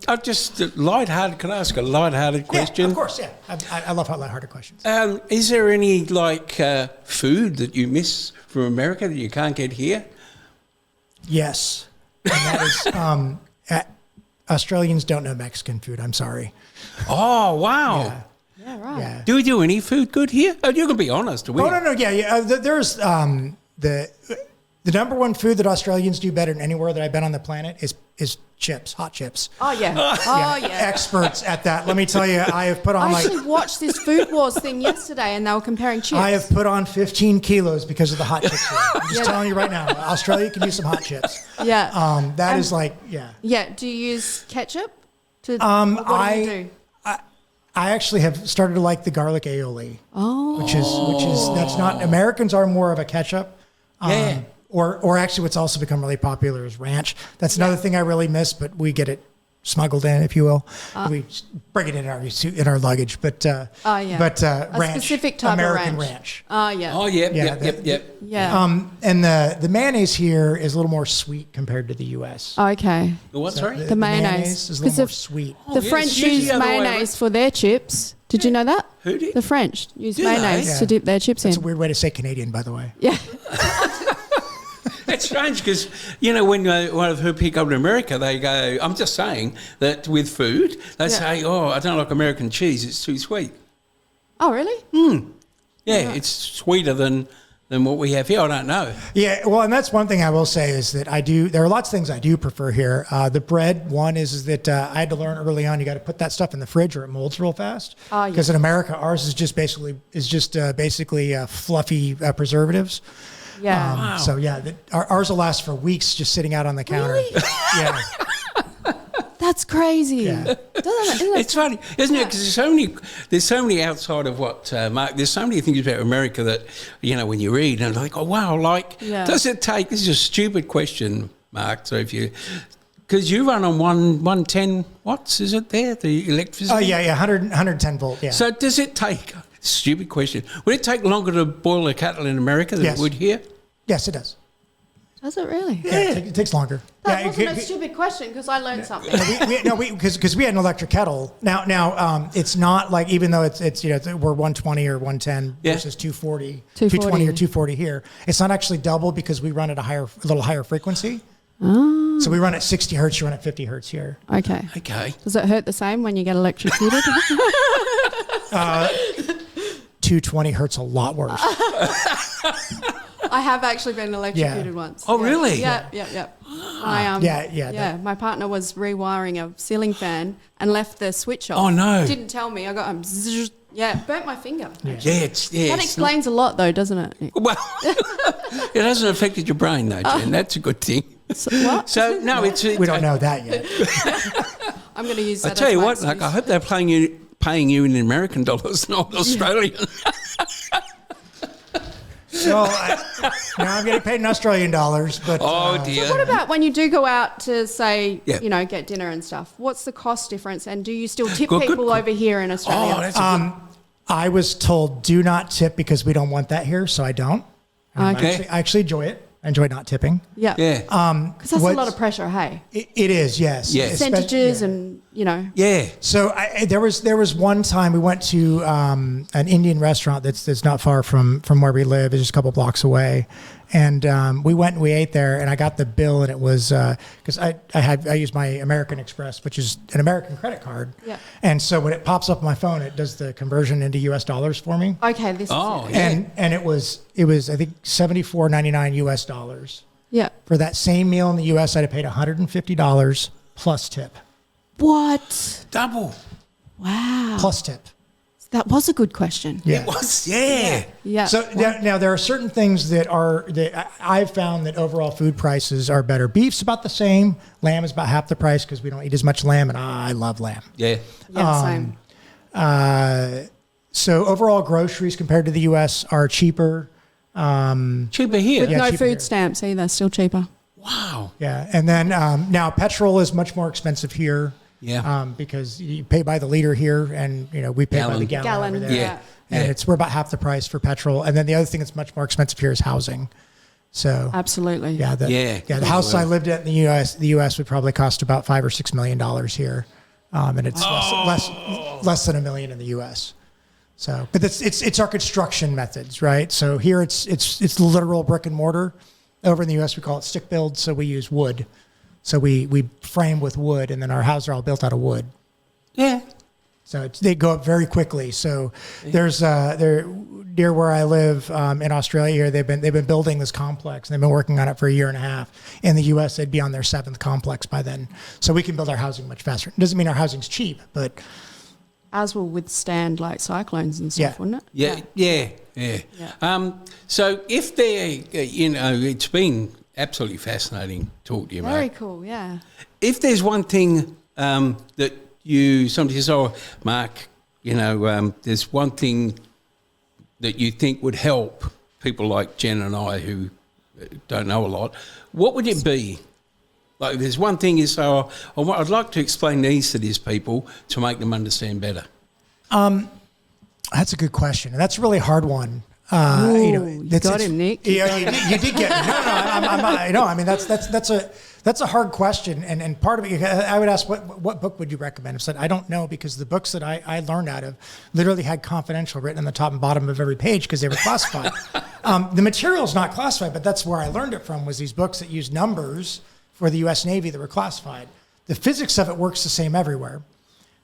I just lighthearted. Can I ask a lighthearted question? Yeah, of course. Yeah, I love lighthearted questions. Is there any food that you miss from America that you can't get here? Yes, and that is Australians don't know Mexican food. I'm sorry. Oh wow. Yeah. Yeah, right. Yeah. Do we do any food good here? Oh, you can be honest. Oh no. Yeah. There's the number one food that Australians do better than anywhere that I've been on the planet is chips, hot chips. Oh yeah. Experts at that. Let me tell you, I have put on I actually watched this Food Wars thing yesterday, and they were comparing chips. I have put on 15 kilos because of the hot chips. I'm just telling you right now, Australia can use some hot chips. Yeah. That is like, yeah. Yeah. Do you use ketchup? What do you do? I actually have started to like the garlic aioli. Oh. Which is that's not, Americans are more of a ketchup. Yeah. Or actually what's also become really popular is ranch. That's another thing I really miss, but we get it smuggled in, if you will. We bring it in our luggage, but ranch, a specific type American of ranch. Oh yeah. Oh yep. Yeah. And the mayonnaise here is a little more sweet compared to the U.S. Okay. The what? Sorry. The mayonnaise is a little more sweet. The French use mayonnaise for their chips. Did you know that? Who did? The French use Do mayonnaise they? to dip their chips That's in. a weird way to say Canadian, by the way. Yeah. It's strange because, when I've heard people come to America, they go, I'm just saying that with food, they say, oh, I don't like American cheese, it's too sweet. Oh, really? Yeah, it's sweeter than what we have here. I don't know. Yeah, well, and that's one thing I will say is that there are lots of things I do prefer here. The bread, one is that I had to learn early on, you got to put that stuff in the fridge or it molds real fast. Because in America, ours is just basically fluffy preservesatives. Yeah. Wow. So yeah, ours will last for weeks just sitting out on the counter. Really? Yeah. That's crazy. Yeah. It's funny, isn't it? Because there's so many outside of what Mark. There's so many things about America that when you read and like, oh wow, does it take? This is a stupid question, Mark. So because you run on 110 watts, is it there the electricity? Oh yeah, 110 volt. Yeah. So does it take? Stupid question. Would it take longer to boil a kettle in America than it would here? Yes, it does. Does it really? Yeah, it takes longer. That wasn't a stupid question because I learned something. Because we had an electric kettle. Now, it's not like, even though it's we're 120 or 110 versus 240 or 240 here. It's not actually double because we run at a little higher frequency. Oh. So we run at 60 hertz. You run at 50 hertz here. Okay. Does it hurt the same when you get electrocuted? 220 hertz, a lot worse. I have actually been electrocuted once. Oh, really? Yeah. Yeah. My partner was rewiring a ceiling fan and left the switch off. Oh, no. Didn't tell me. I got burnt my finger. That explains a lot, though, doesn't it? Well, it hasn't affected your brain, though, Jen. That's a good thing. So, what? So no, we don't know that yet. I'm going to use that. I tell you what, I hope they're paying you in American dollars, not Australian. So now I'm getting paid in Australian dollars, but dear. So what about when you do go out to say, get dinner and stuff? What's the cost difference, and do you still tip people over here in Australia? I was told do not tip because we don't want that here, so I don't. Okay. I actually enjoy it. I enjoy not tipping. Yeah. Because that's a lot of pressure, hey? It is, yes. Percentages and, Yeah. So there was one time we went to an Indian restaurant that's not far from where we live. It's just a couple blocks away. And we went and we ate there, and I got the bill, and it was because I used my American Express, which is an American credit card. Yeah. And so when it pops up on my phone, it does the conversion into US dollars for me. Okay, this is it. And it was I think $74.99 US dollars. Yeah. For that same meal in the US, I'd have paid $150 plus tip. What? Double. Wow. Plus tip. That was a good question. Yeah. It was, yeah. So now there are certain things that I've found that overall food prices are better. Beef's about the same. Lamb is about half the price because we don't eat as much lamb, and I love lamb. Yeah. Yeah, same. So overall groceries compared to the U.S. are cheaper. Cheaper here. With no cheaper food here. stamps either, still cheaper. Wow. Yeah. And then now petrol is much more expensive here. Yeah. Because you pay by the liter here, and we pay by the gallon over there. Yeah. And we're about half the price for petrol. And then the other thing that's much more expensive here is housing. So absolutely. The house I lived in the US would probably cost about $5 or $6 million here. And it's less than $1 million in the US. So, but it's our construction methods, right? So here it's literal brick and mortar. Over in the US we call it stick build, so we use wood. So we frame with wood, and then our houses are all built out of wood. Yeah. So they go up very quickly. So there's near where I live in Australia here, they've been building this complex, and they've been working on it for 1.5 years. In the US, they'd be on their 7th complex by then. So we can build our housing much faster. It doesn't mean our housing's cheap, but as will withstand like cyclones and stuff, wouldn't it? Yeah. So if they're, it's been absolutely fascinating talking to you, Very Mark. cool, yeah. If there's one thing that somebody says, oh, Mark, there's one thing that you think would help people like Jen and I who don't know a lot, what would it be? Like, there's one thing you say, I'd like to explain these to these people to make them understand better. That's a good question. And that's a really hard one. You got him, Nick. Yeah, you did get me. No. I mean, that's a hard question. And part of it, I would ask, what book would you recommend? I said, I don't know, because the books that I learned out of literally had confidential written on the top and bottom of every page because they were classified. The material's not classified, but that's where I learned it from, was these books that used numbers for the U.S. Navy that were classified. The physics of it works the same everywhere.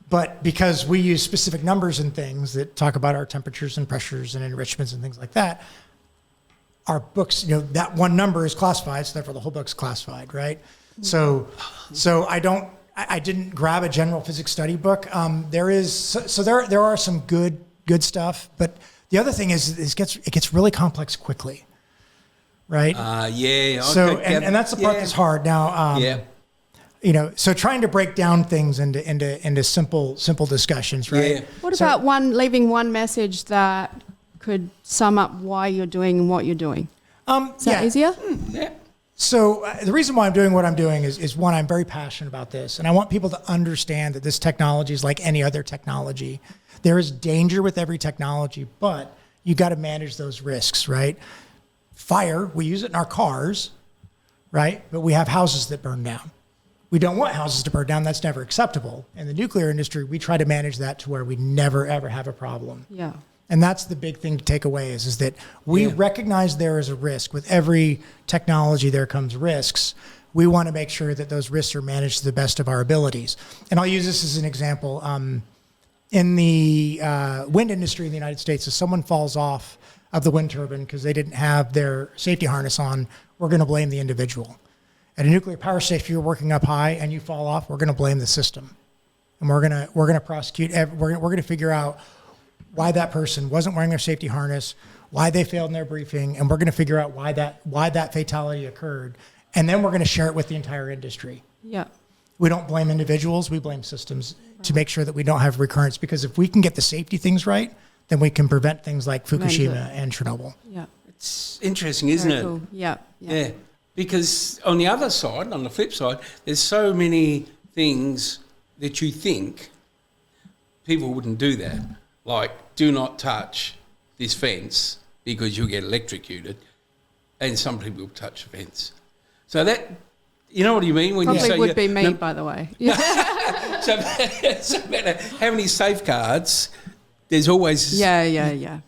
But because we use specific numbers and things that talk about our temperatures and pressures and enrichments and things like that, our books, that one number is classified, so therefore the whole book's classified, right? So I didn't grab a general physics study book. There are some good stuff, but the other thing is it gets really complex quickly, right? So and that's the part that's hard now. So trying to break down things into simple discussions, right? Yeah. What about leaving one message that could sum up why you're doing what you're doing? Is that easier? Yeah. So the reason why I'm doing what I'm doing is one, I'm very passionate about this, and I want people to understand that this technology is like any other technology. There is danger with every technology, but you got to manage those risks, right? Fire, we use it in our cars, right? But we have houses that burn down. We don't want houses to burn down. That's never acceptable. In the nuclear industry, we try to manage that to where we never, ever have a problem. Yeah. And that's the big thing to take away is that we recognize there is a risk. With every technology, there comes risks. We want to make sure that those risks are managed to the best of our abilities. And I'll use this as an example. In the wind industry in the United States, if someone falls off of the wind turbine because they didn't have their safety harness on, we're going to blame the individual. At a nuclear power station, if you're working up high and you fall off, we're going to blame the system, and we're going to prosecute. We're going to figure out why that person wasn't wearing their safety harness, why they failed in their briefing, and we're going to figure out why that fatality occurred, and then we're going to share it with the entire industry. Yeah. We don't blame individuals; we blame systems to make sure that we don't have recurrence. Because if we can get the safety things right, then we can prevent things like Fukushima and Chernobyl. Yeah. It's interesting, isn't it? Cool. Yeah. Because on the other side, on the flip side, there's so many things that you think people wouldn't do that. Like, do not touch this fence because you'll get electrocuted. And some people touch the fence. So that, you know what you mean? When Probably you say would be me, by the way. So no matter how many safeguards, there's always... Yeah.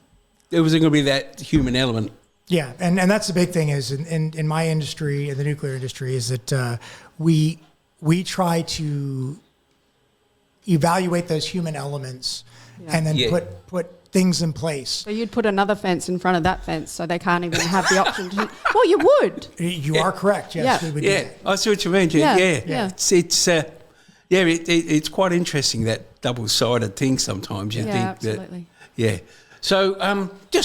There was going to be that human element. Yeah, and that's the big thing is in my industry, in the nuclear industry, is that we try to evaluate those human elements and then put things in place. So you'd put another fence in front of that fence so they can't even have the option to... Well, you would. You are correct, yes. We would do that. I see what you mean. Yeah. It's quite interesting, that double-sided thing sometimes. You think absolutely. So, do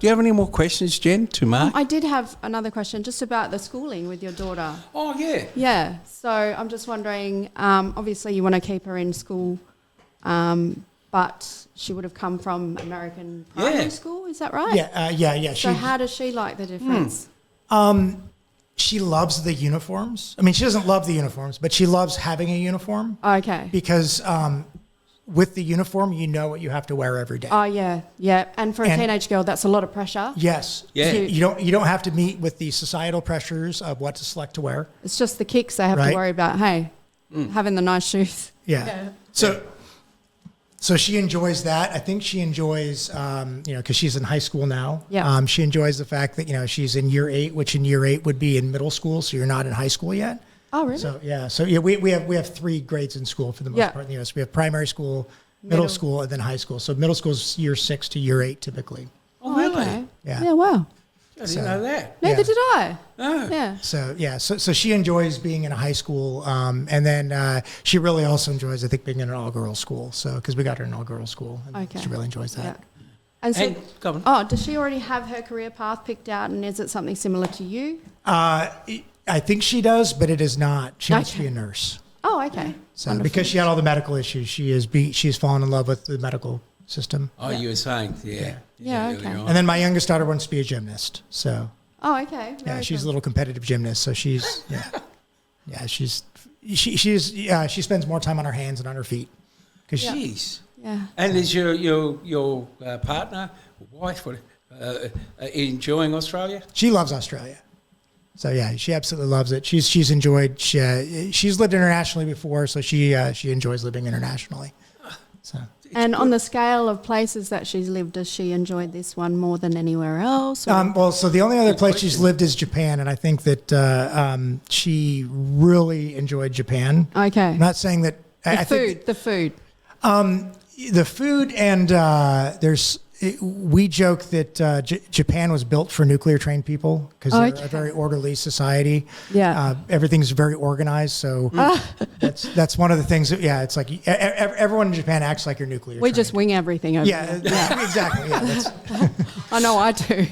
you have any more questions, Jen, to Mark? I did have another question just about the schooling with your daughter. Oh, yeah. Yeah. So I'm just wondering, obviously you want to keep her in school, but she would have come from American primary school, is that right? Yeah. So how does she like the difference? She loves the uniforms. I mean, she doesn't love the uniforms, but she loves having a uniform. Okay. Because with the uniform, you know what you have to wear every day. Oh, yeah. And for a teenage girl, that's a lot of pressure. Yes. Yeah. You don't have to meet with the societal pressures of what to select to wear. It's just the kicks they have to worry about. Hey, having the nice shoes. Yeah. So she enjoys that. I think she enjoys, because she's in high school now. Yeah. She enjoys the fact that, she's in year 8, which in year 8 would be in middle school. So you're not in high school yet. Oh, really? So we have 3 grades in school for the most part in the U.S. We have primary school, middle school, and then high school. So middle school is year 6 to year 8 typically. Oh, really? Okay. Yeah. Yeah, wow. I didn't know that. Neither did I. Oh. Yeah. So she enjoys being in a high school, and then she really also enjoys, I think, being in an all-girls school. So because we got her in an all-girls school, and Okay. she really enjoys that. Yeah. And so, Go on. oh, does she already have her career path picked out, and is it something similar to you? I think she does, but it is not. She wants to be a nurse. Oh, okay. So because she had all the medical issues, she's fallen in love with the medical system. Oh, you were saying, yeah. Yeah, earlier okay. on. And then my youngest daughter wants to be a gymnast. So Oh, okay. yeah, she's a cool. little competitive gymnast. So she spends more time on her hands and on her feet. Because Jeez. Yeah. And is your partner, wife, enjoying Australia? she loves Australia. So yeah, she absolutely loves it. She's enjoyed. She's lived internationally before, so she enjoys living internationally. So. And on the scale of places that she's lived, does she enjoy this one more than anywhere else? Or? So the only other place she's lived is Japan, and I think that she really enjoyed Japan. Okay. I'm not saying that. The food. The food, and we joke that Japan was built for nuclear trained people because they're a very orderly society. Yeah. Everything's very organized. So that's one of the things that, it's like everyone in Japan acts like you're nuclear We trained. just wing everything over Yeah, there. exactly. Yeah, that's, I know I do.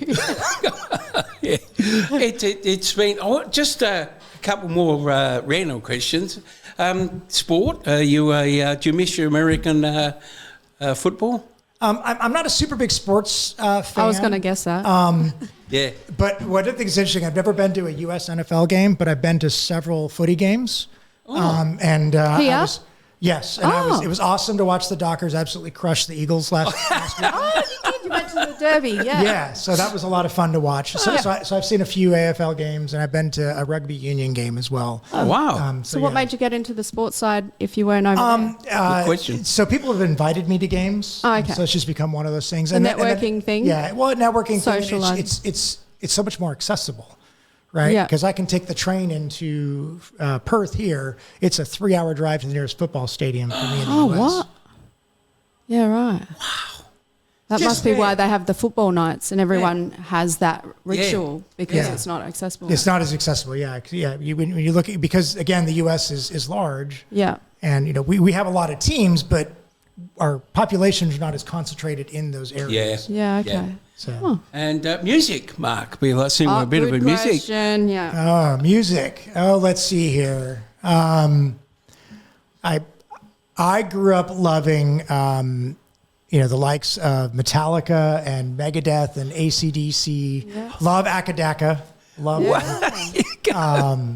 Yeah. It's been just a couple more random questions. Sport? Do you miss your American football? I'm not a super big sports fan. I was going to guess that. Yeah. But what I think is interesting, I've never been to a U.S. NFL game, but I've been to several footy games. Here? Yes, and it was awesome to watch the Dockers absolutely crush the Eagles last week. Oh, you did. You went to the Derby, yeah. Yeah, so that was a lot of fun to watch. So I've seen a few AFL games, and I've been to a rugby union game as well. Oh, wow. So what made you get into the sports side if you weren't over there? Good question. So people have invited me to games. Oh, okay. So it's just become one of those things. The networking thing? Yeah, well, networking Socialising. thing. It's so much more accessible. Right, Yeah. because I can take the train into Perth here. It's a 3-hour drive to the nearest football stadium for me in the US. What? Yeah, right. Wow. That must be why they have the football nights and everyone has that ritual because it's not accessible. It's not as accessible, yeah. When you look at, because again, the U.S. is large. Yeah. And we have a lot of teams, but our population is not as concentrated in those areas. Yeah, okay. Yeah. So. And music, Mark. We like seeing a bit of a music. Question, yeah. Oh, music. Oh, let's see here. I grew up loving, the likes of Metallica and Megadeth and AC/DC. Yeah. Love Akadaka. Love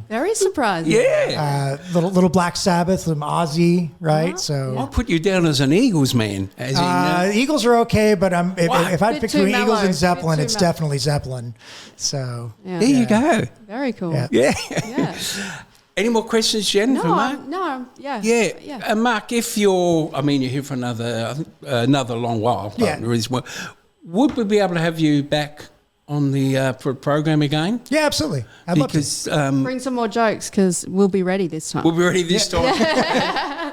Very surprising. Yeah. Little Black Sabbath, little Ozzy, right? So I'll put you down as an Eagles man. As in, Eagles are okay, but if I Bit pick too between Eagles mellow. and Zeppelin, Bit too it's mellow. definitely Zeppelin. So there you go. Very cool. Yeah. Yeah. Yeah. Any more questions, Jen, for Mark? No, yeah. Yeah. And Mark, if you're here for another long while. Yeah. Would we be able to have you back on the program again? yeah, absolutely. I'd love to. Because Bring some more jokes because we'll be ready this time. we'll be ready this time.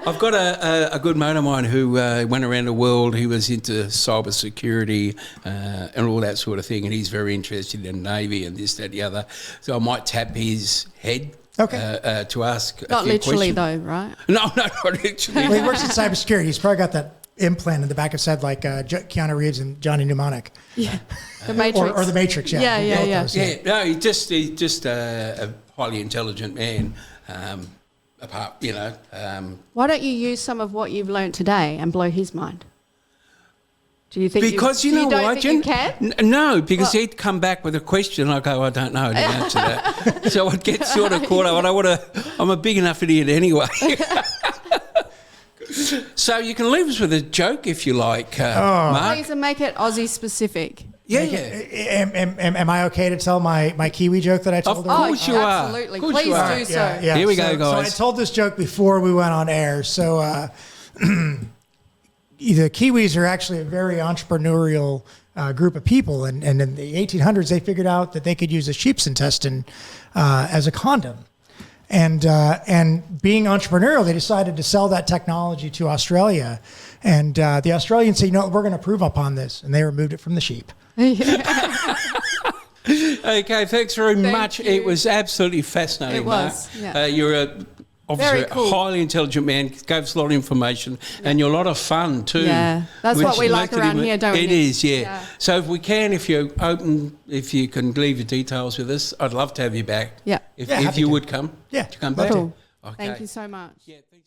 I've got a good mate of mine who went around the world. He was into cyber security and all that sort of thing, and he's very interested in the Navy and this, that, the other. So I might tap his head to ask Not a few literally questions. though, right? No, not literally. Well, he works in cybersecurity. He's probably got that implant in the back of his head like Keanu Reeves and Johnny Mnemonic. Yeah. The Matrix. Or the Matrix, yeah. Yeah. Those, Yeah, no, he's just a highly intelligent man. Why don't you use some of what you've learned today and blow his mind? Do you think because you know don't why, think Jen? you can? No, because he'd come back with a question. I go, I don't know the answer to that. So I'd get sort of caught up. I'm a big enough idiot anyway. So you can leave us with a joke if you like, Mark. Please, and make it Aussie specific. Yeah. Am I okay to tell my Kiwi joke that I told Of earlier? course you are. Absolutely. Of course Please you are. do so. Here we go, guys. So I told this joke before we went on air. So the Kiwis are actually a very entrepreneurial group of people. And in the 1800s, they figured out that they could use a sheep's intestine as a condom. And being entrepreneurial, they decided to sell that technology to Australia. And the Australians said, we're going to prove upon this. And they removed it from the sheep. Okay, thanks very much. you. It was absolutely fascinating, It was, Mark. yeah. You're obviously Very cool. a highly intelligent man, gave us a lot of information, and you're a lot of fun too. Yeah, that's what we like around here, don't we? It is, yeah. Yeah. So if you're open, if you can leave your details with us, I'd love to have you back. Yeah. If happy you to. would come. Yeah, To come love back. to. Cool. Okay. Thank you so much. Yeah, thanks.